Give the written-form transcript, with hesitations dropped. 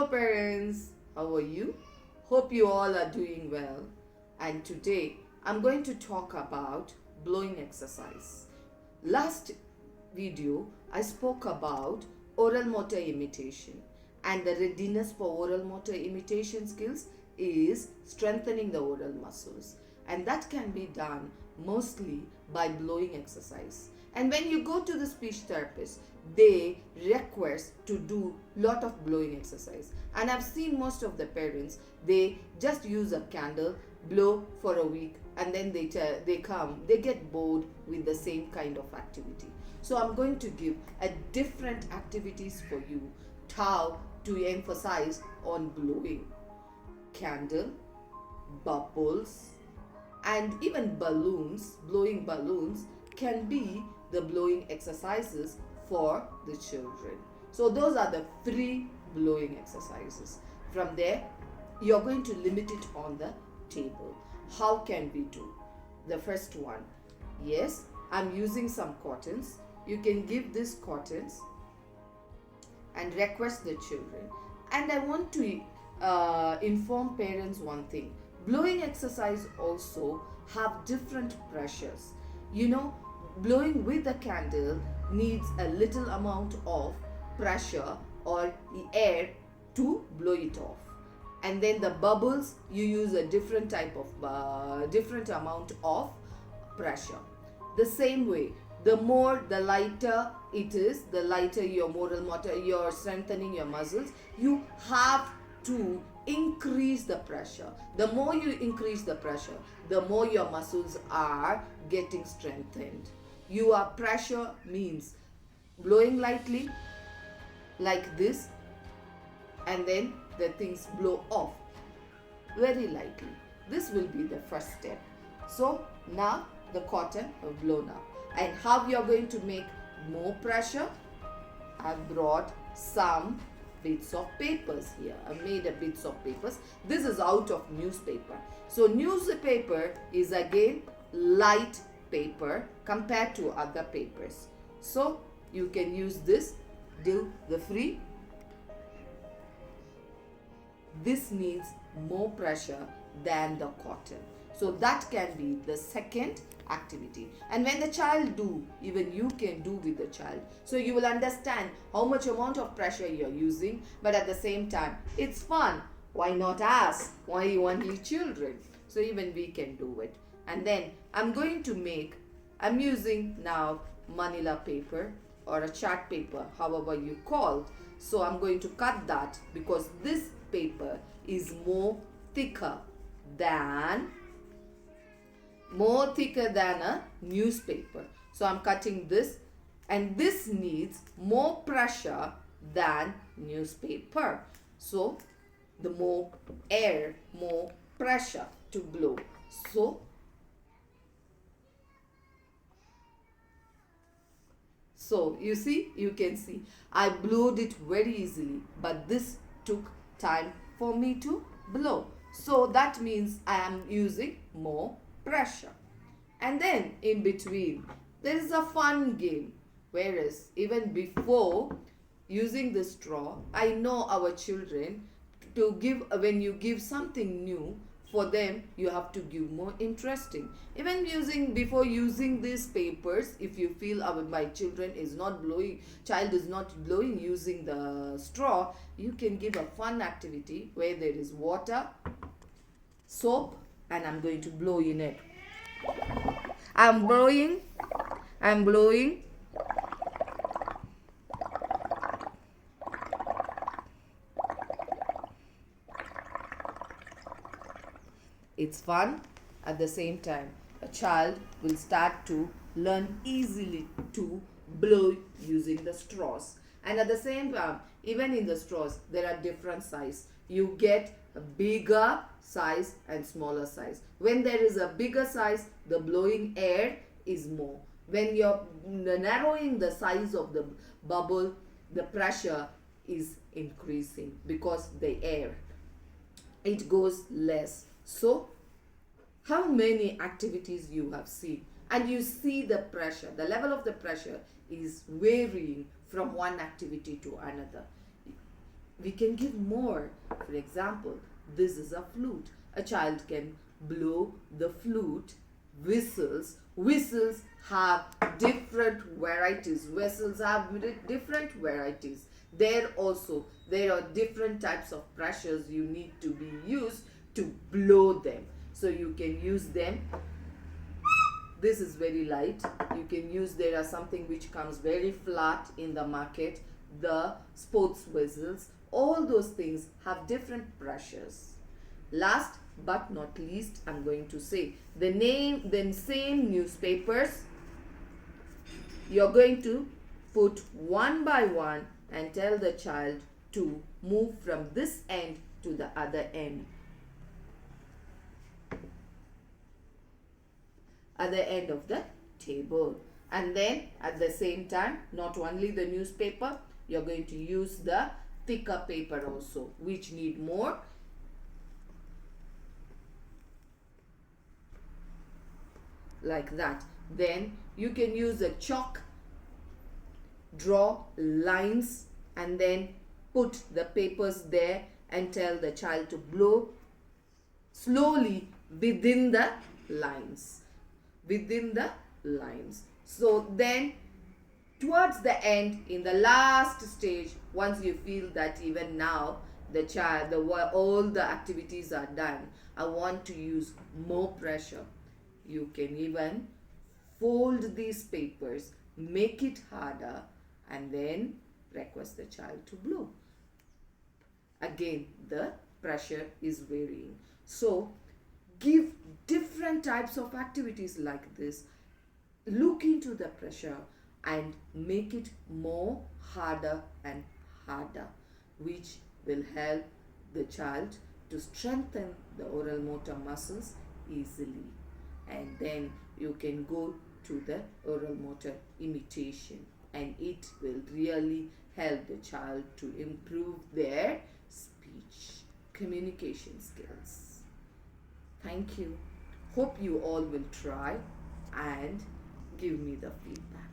Hello parents, how are you? Hope you all are doing well. And today I'm going to talk about blowing exercise. Last video I spoke about oral motor imitation, and the readiness for oral motor imitation skills is strengthening the oral muscles, and that can be done mostly by blowing exercise. And when you go to the speech therapist, they request to do lot of blowing exercise, and I've seen most of the parents, they just use a candle, blow for a week, and then they get bored with the same kind of activity. So I'm going to give a different activities for you, how to emphasize on blowing. Candle, bubbles, and even balloons. Blowing balloons can be the blowing exercises for the children. So those are the three blowing exercises. From there, you're going to limit it on the table. How can we do? The first one, yes, I'm using some cottons. You can give these cottons and request the children. And I want to inform parents one thing. Blowing exercise also have different pressures. You know, blowing with a candle needs a little amount of pressure or the air to blow it off. And then the bubbles, you use a different type of different amount of pressure. The same way, the lighter it is, the lighter your motor, you're strengthening your muscles, you have to increase the pressure. The more you increase the pressure, the more your muscles are getting strengthened. Your pressure means blowing lightly like this, and then the things blow off very lightly. This will be the first step. So now the cotton have blown up. And how you are going to make more pressure? I've brought some bits of papers here. I've made a bits of papers. This is out of newspaper. So newspaper is again light paper compared to other papers. So you can use this till the free. This needs more pressure than the cotton. So that can be the second activity. And when the child do, even you can do with the child. So you will understand how much amount of pressure you're using, but at the same time, it's fun. Why not ask? Why only children? So even we can do it. And then I'm using now manila paper or a chart paper, however you call. So I'm going to cut that because this paper is more thicker than a newspaper. So I'm cutting this, and this needs more pressure than newspaper. So the more air, more pressure to blow. So you see, you can see I blowed it very easily, but this took time for me to blow. So that means I am using more pressure. And then in between, there is a fun game. Whereas even before using the straw, I know our children when you give something new, for them you have to give more interesting. Even before using these papers, if you feel my child is not blowing using the straw, you can give a fun activity where there is water, soap, and I'm going to blow in it. I'm blowing. It's fun. At the same time, a child will start to learn easily to blow using the straws. And at the same time, even in the straws, there are different sizes. You get a bigger size and smaller size. When there is a bigger size, the blowing air is more. When you're narrowing the size of the bubble, the pressure is increasing because the air, it goes less. So how many activities you have seen, and you see the pressure, the level of the pressure is varying from one activity to another. we can give more. For example, this is a flute. A child can blow the flute. Whistles have different varieties. Whistles have different varieties. There are different types of pressures you need to be used to blow them. So you can use them. This is very light. You can use, there are something which comes very flat in the market, the sports whistles. All those things have different pressures. Last but not least, I'm going to say the same newspapers you're going to put one by one and tell the child to move from this end to the other end of the table. And then at the same time, not only the newspaper, you're going to use the thicker paper also, which need more. Like that. Then you can use a chalk, draw lines, and then put the papers there and tell the child to blow slowly within the lines. So then towards the end, in the last stage, once you feel that even now all the activities are done, I want to use more pressure, you can even fold these papers, make it harder, and then request the child to blow. Again, the pressure is varying. So give different types of activities like this. Look into the pressure and make it more harder and harder, which will help the child to strengthen the oral motor muscles easily. And then you can go to the oral motor imitation, and it will really help the child to improve their speech communication skills. Thank you. Hope you all will try and give me the feedback.